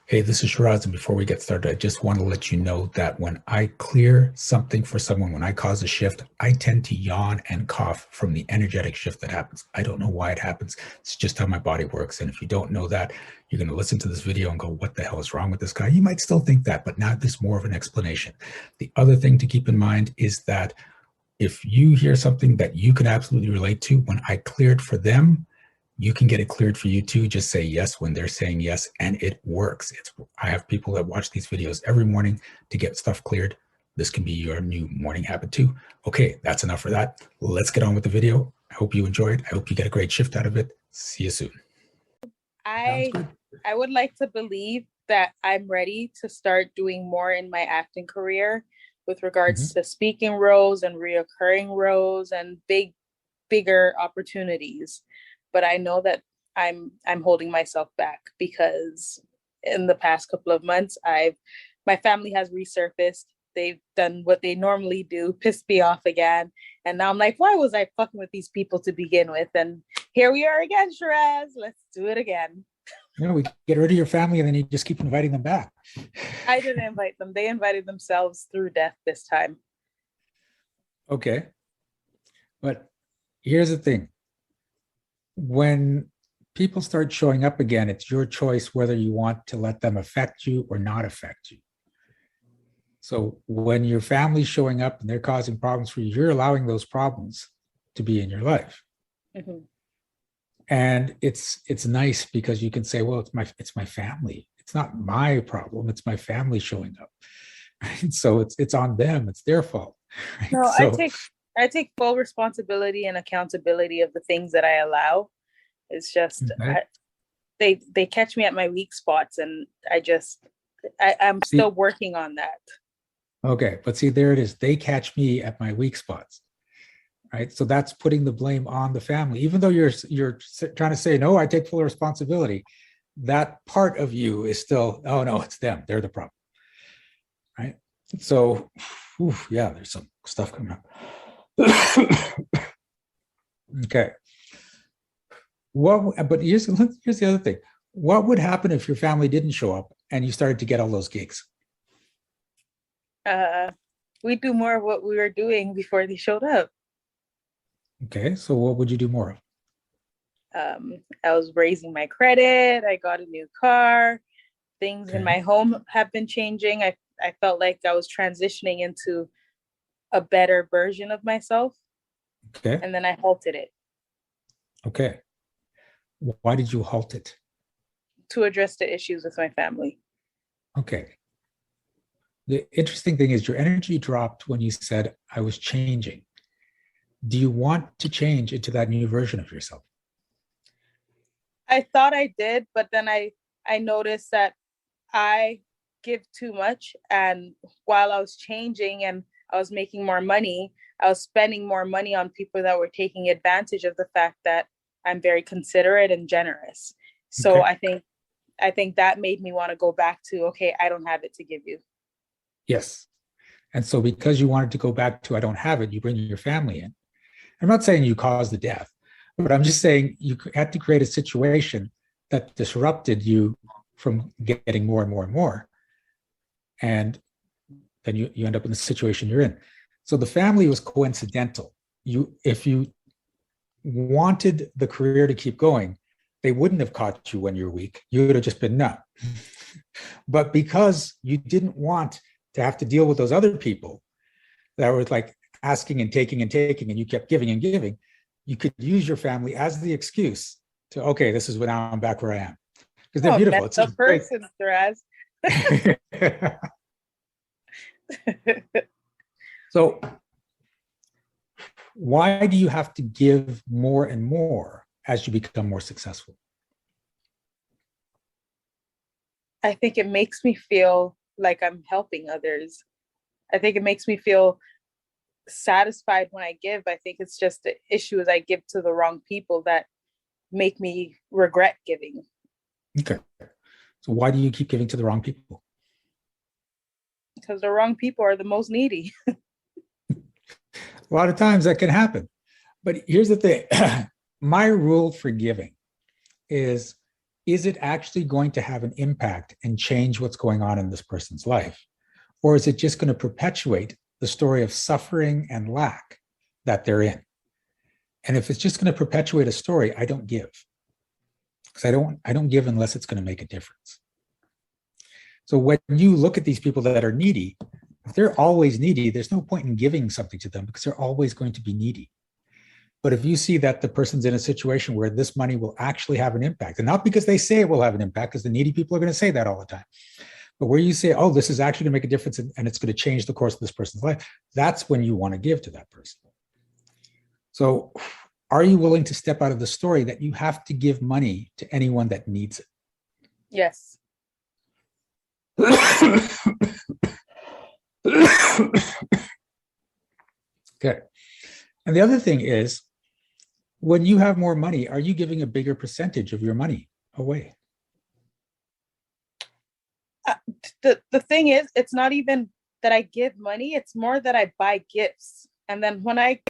Hey, this is Shiraz, and before we get started, I just want to let you know that when I clear something for someone, when I cause a shift, I tend to yawn and cough from the energetic shift that happens. I don't know why it happens. It's just how my body works. And if you don't know that, you're going to listen to this video and go, what the hell is wrong with this guy? You might still think that, but now there's more of an explanation. The other thing to keep in mind is that if you hear something that you can absolutely relate to, when I cleared for them, you can get it cleared for you too. Just say yes when they're saying yes, and it works. I have people that watch these videos every morning to get stuff cleared. This can be your new morning habit too. Okay, that's enough for that. Let's get on with the video. I hope you enjoyed. I hope you get a great shift out of it. See you soon. Sounds I good. I would like to believe that I'm ready to start doing more in my acting career with regards Mhm. to speaking roles and reoccurring roles and bigger opportunities. But I know that I'm holding myself back because in the past couple of months my family has resurfaced. They've done what they normally do, pissed me off again. And now I'm like, why was I fucking with these people to begin with? And here we are again, Shiraz. Let's do it again. We get rid of your family and then you just keep inviting them back. I didn't invite them. They invited themselves through death this time. Okay. But here's the thing. When people start showing up again, it's your choice whether you want to let them affect you or not affect you. So when your family's showing up and they're causing problems for you, you're allowing those problems to be in your life. Mm-hmm. And it's nice because you can say, well, it's my family. It's not my problem. It's my family showing up. Right? So it's on them. It's their fault. Right? No, So I take full responsibility and accountability of the things that I allow. It's just okay. they catch me at my weak spots, and I'm See, still working on that. okay, but see, there it is. They catch me at my weak spots. Right. So that's putting the blame on the family, even though you're trying to say, no, I take full responsibility. That part of you is still, oh no, it's them. They're the problem. Right. So, yeah, there's some stuff coming up. Okay. But here's the other thing. What would happen if your family didn't show up and you started to get all those gigs? Uh, we do more of what we were doing before they showed up. Okay. So what would you do more of? I was raising my credit. I got a new car. Things in Okay. my home have been changing. I felt like I was transitioning into a better version of myself, Okay. and then I halted it Okay. Why did you halt it? to address the issues with my family. Okay. The interesting thing is your energy dropped when you said, I was changing. Do you want to change into that new version of yourself? I thought I did, but then I noticed that I give too much, and while I was changing and I was making more money, I was spending more money on people that were taking advantage of the fact that I'm very considerate and generous. So Okay. I think that made me want to go back to, okay, I don't have it to give you. Yes. And so because you wanted to go back to I don't have it, you bring your family in. I'm not saying you caused the death, but I'm just saying you had to create a situation that disrupted you from getting more and more and more. And then you end up in the situation you're in. So the family was coincidental. If you wanted the career to keep going, they wouldn't have caught you when you're weak. You would have just been no. But because you didn't want to have to deal with those other people that were like asking and taking, and you kept giving and giving, you could use your family as the excuse to, okay, this is when now I'm back where I am. Because they're Oh, beautiful. messed It's up great. person, Shiraz. So why do you have to give more and more as you become more successful? I think it makes me feel like I'm helping others. I think it makes me feel satisfied when I give. I think it's just the issue is I give to the wrong people that make me regret giving Okay. So why do you keep giving to the wrong people? because the wrong people are the most needy. A lot of times that can happen. But here's the thing. My rule for giving is is it actually going to have an impact and change what's going on in this person's life? Or is it just going to perpetuate the story of suffering and lack that they're in? And if it's just going to perpetuate a story, I don't give. Because I don't give unless it's going to make a difference. So when you look at these people that are needy, if they're always needy, there's no point in giving something to them because they're always going to be needy. But if you see that the person's in a situation where this money will actually have an impact, and not because they say it will have an impact, because the needy people are going to say that all the time, but where you say, oh, this is actually going to make a difference and it's going to change the course of this person's life, that's when you want to give to that person. So are you willing to step out of the story that you have to give money to anyone that needs it? Yes. Okay. And the other thing is, when you have more money, are you giving a bigger percentage of your money away? The thing is, it's not even that I give money, it's more that I buy gifts. And then when I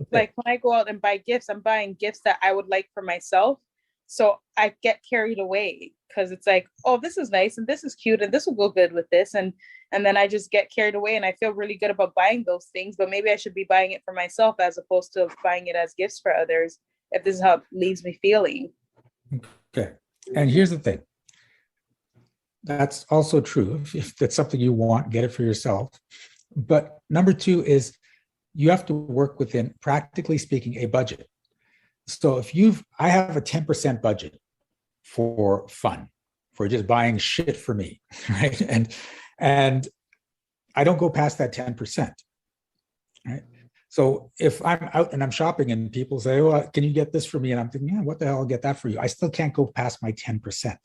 go out and buy gifts, I'm buying gifts that I would like for myself. So I get carried away because it's like, oh, this is nice and this is cute and this will go good with this. And then I just get carried away and I feel really good about buying those things, but maybe I should be buying it for myself as opposed to buying it as gifts for others, if this is how it leaves me feeling. Okay. And here's the thing. That's also true. If that's something you want, get it for yourself. But number two is you have to work within, practically speaking, a budget. So I have a 10% budget for fun, for just buying shit for me, right? And I don't go past that 10%, right? So if I'm out and I'm shopping and people say, oh, can you get this for me? And I'm thinking, yeah, what the hell, I'll get that for you. I still can't go past my 10%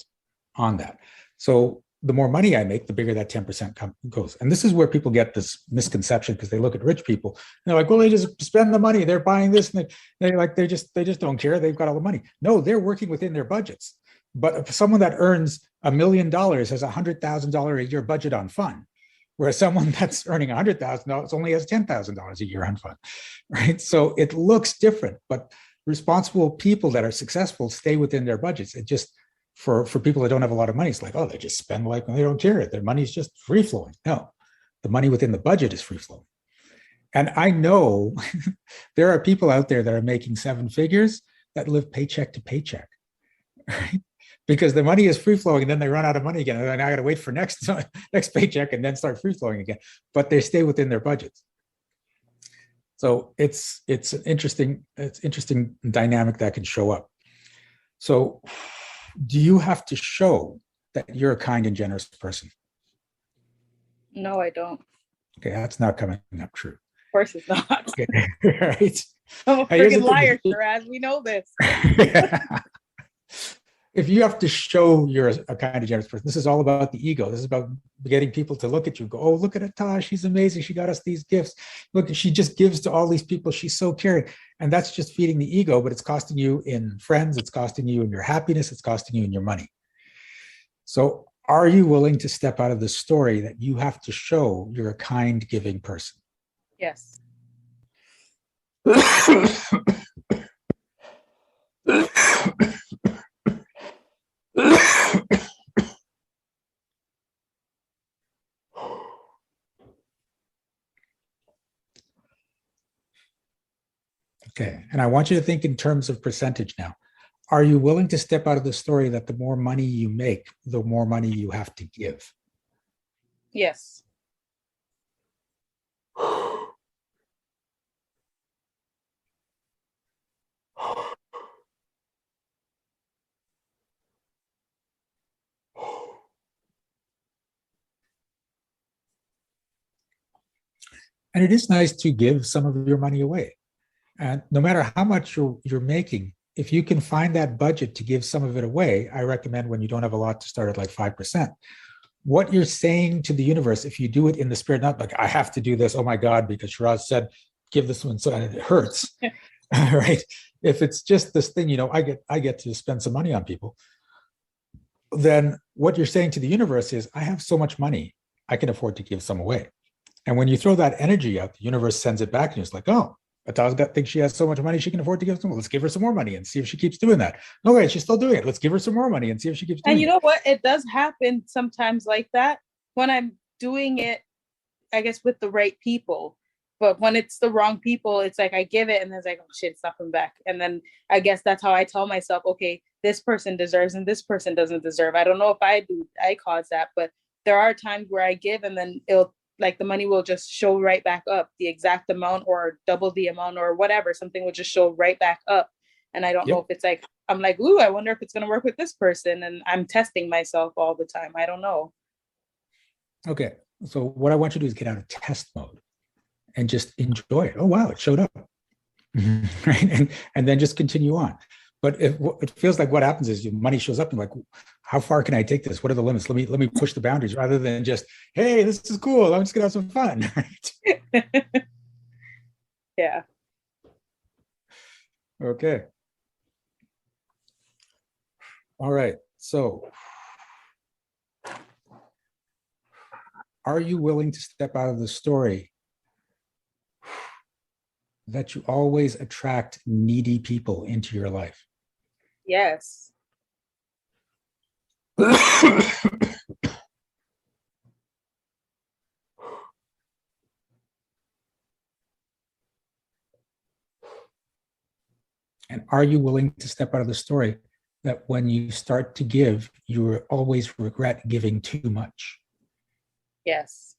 on that. So the more money I make, the bigger that 10% goes. And this is where people get this misconception because they look at rich people and they're like, well, they just spend the money. They're buying this and they just don't care. They've got all the money. No, they're working within their budgets. But if someone that earns $1 million has $100,000 a year budget on fun, whereas someone that's earning $100,000 only has $10,000 a year on fun, right? So it looks different, but responsible people that are successful stay within their budgets. It just, for people that don't have a lot of money, it's like, oh, they just spend like they don't care. Their money's just free flowing. No, the money within the budget is free flowing. And I know there are people out there that are making 7 figures that live paycheck to paycheck, right? Because the money is free flowing and then they run out of money again. And I got to wait for next paycheck and then start free flowing again. But they stay within their budgets. So it's an interesting dynamic that can show up. So do you have to show that you're a kind and generous person? No, I don't. Okay, that's not coming up true. Of course it's not. Okay, right? I'm a freaking liar, Shiraz. We know this. If you have to show you're a kind and generous person, this is all about the ego. This is about getting people to look at you and go, oh, look at Atash. She's amazing. She got us these gifts. Look, she just gives to all these people. She's so caring. And that's just feeding the ego, but it's costing you in friends. It's costing you in your happiness. It's costing you in your money. So are you willing to step out of the story that you have to show you're a kind, giving person? Yes. Okay, and I want you to think in terms of percentage now. Are you willing to step out of the story that the more money you make, the more money you have to give? Yes. And it is nice to give some of your money away. And no matter how much you're making, if you can find that budget to give some of it away, I recommend when you don't have a lot to start at like 5%. What you're saying to the universe, if you do it in the spirit, not like, I have to do this, oh my God, because Shiraz said, give this one, so and it hurts, right? If it's just this thing, I get to spend some money on people, then what you're saying to the universe is, I have so much money, I can afford to give some away. And when you throw that energy out, the universe sends it back and it's like, oh, Atala's got thinks she has so much money she can afford to give some. Let's give her some more money and see if she keeps doing that. Okay, she's still doing it. Let's give her some more money and see if she keeps doing it. And you know what? It does happen sometimes like that when I'm doing it, I guess, with the right people. But when it's the wrong people, it's like I give it and then it's like, oh shit, it's not coming back. And then I guess that's how I tell myself, okay, this person deserves and this person doesn't deserve. I don't know if I cause that, but there are times where I give and then it'll, like, the money will just show right back up, the exact amount or double the amount or whatever. Something will just show right back up. And I don't know if it's like, I'm like, ooh, I wonder if it's going to work with this person. And I'm testing myself all the time. I don't know. Okay. So what I want you to do is get out of test mode and just enjoy it. Oh, wow, it showed up. Right. And then just continue on. But it feels like what happens is your money shows up and like, how far can I take this? What are the limits? Let me push the boundaries rather than just, hey, this is cool. I'm just gonna have some fun. Right? Yeah. Okay. All right. So are you willing to step out of the story that you always attract needy people into your life? Yes. And are you willing to step out of the story that when you start to give, you will always regret giving too much? Yes.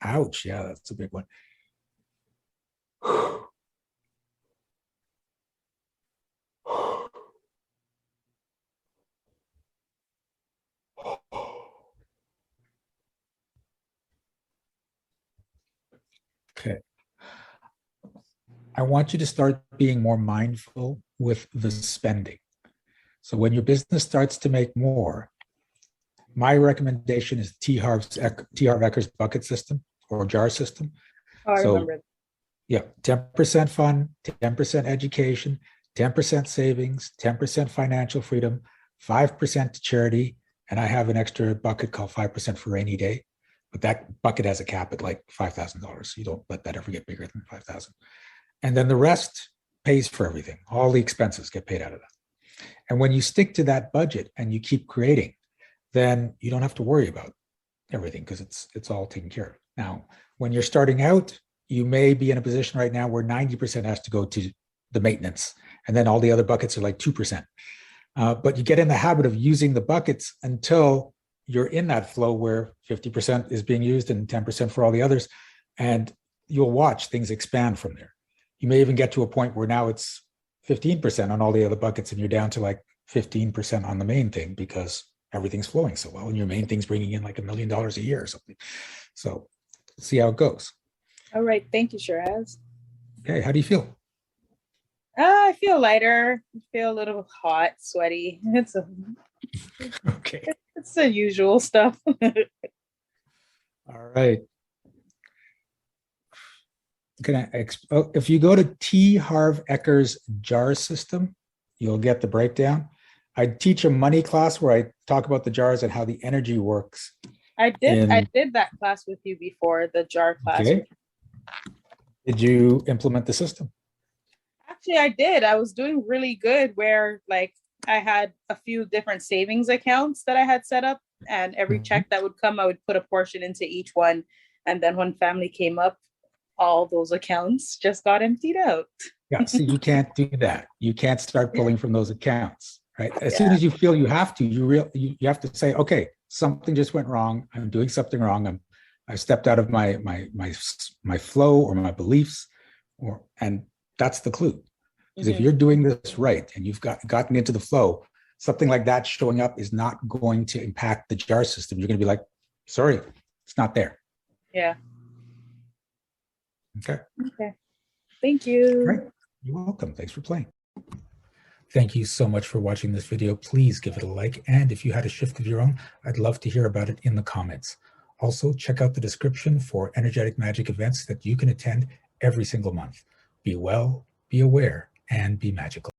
Ouch. Yeah, that's a big one. Okay. I want you to start being more mindful with the spending. So when your business starts to make more, my recommendation is T. Harv Ecker's bucket system or jar system. Oh, I remember. Yeah, 10% fun, 10% education, 10% savings, 10% financial freedom, 5% to charity, and I have an extra bucket called 5% for rainy day. But that bucket has a cap at like $5,000. You don't let that ever get bigger than 5,000. And then the rest pays for everything. All the expenses get paid out of that. And when you stick to that budget and you keep creating, then you don't have to worry about everything because it's all taken care of. Now, when you're starting out, you may be in a position right now where 90% has to go to the maintenance, and then all the other buckets are like 2%. But you get in the habit of using the buckets until you're in that flow where 50% is being used and 10% for all the others, and you'll watch things expand from there. You may even get to a point where now it's 15% on all the other buckets and you're down to like 15% on the main thing because everything's flowing so well and your main thing's bringing in like $1 million a year or something. So see how it goes. All right. Thank you, Shiraz. Okay. How do you feel? I feel lighter. I feel a little hot, sweaty. Okay. It's the usual stuff. All right. If you go to T. Harv Ecker's jar system, you'll get the breakdown. I teach a money class where I talk about the jars and how the energy works. I did that class with you before, the jar class. Okay. Did you implement the system? Actually, I did. I was doing really good where like I had a few different savings accounts that I had set up, and every check that would come, I would put a portion into each one. And then when family came up, all those accounts just got emptied out. Yeah, see, you can't do that. You can't start pulling from those accounts, right? As soon as you feel you have to, you have to say, okay, something just went wrong. I'm doing something wrong. I stepped out of my flow or my beliefs, and that's the clue. Because if you're doing this right and you've gotten into the flow, something like that showing up is not going to impact the jar system. You're going to be like, sorry, it's not there. Yeah. Okay. Thank you. Right. You're welcome. Thanks for playing. Thank you so much for watching this video. Please give it a like. And if you had a shift of your own, I'd love to hear about it in the comments. Also, check out the description for energetic magic events that you can attend every single month. Be well, be aware, and be magical.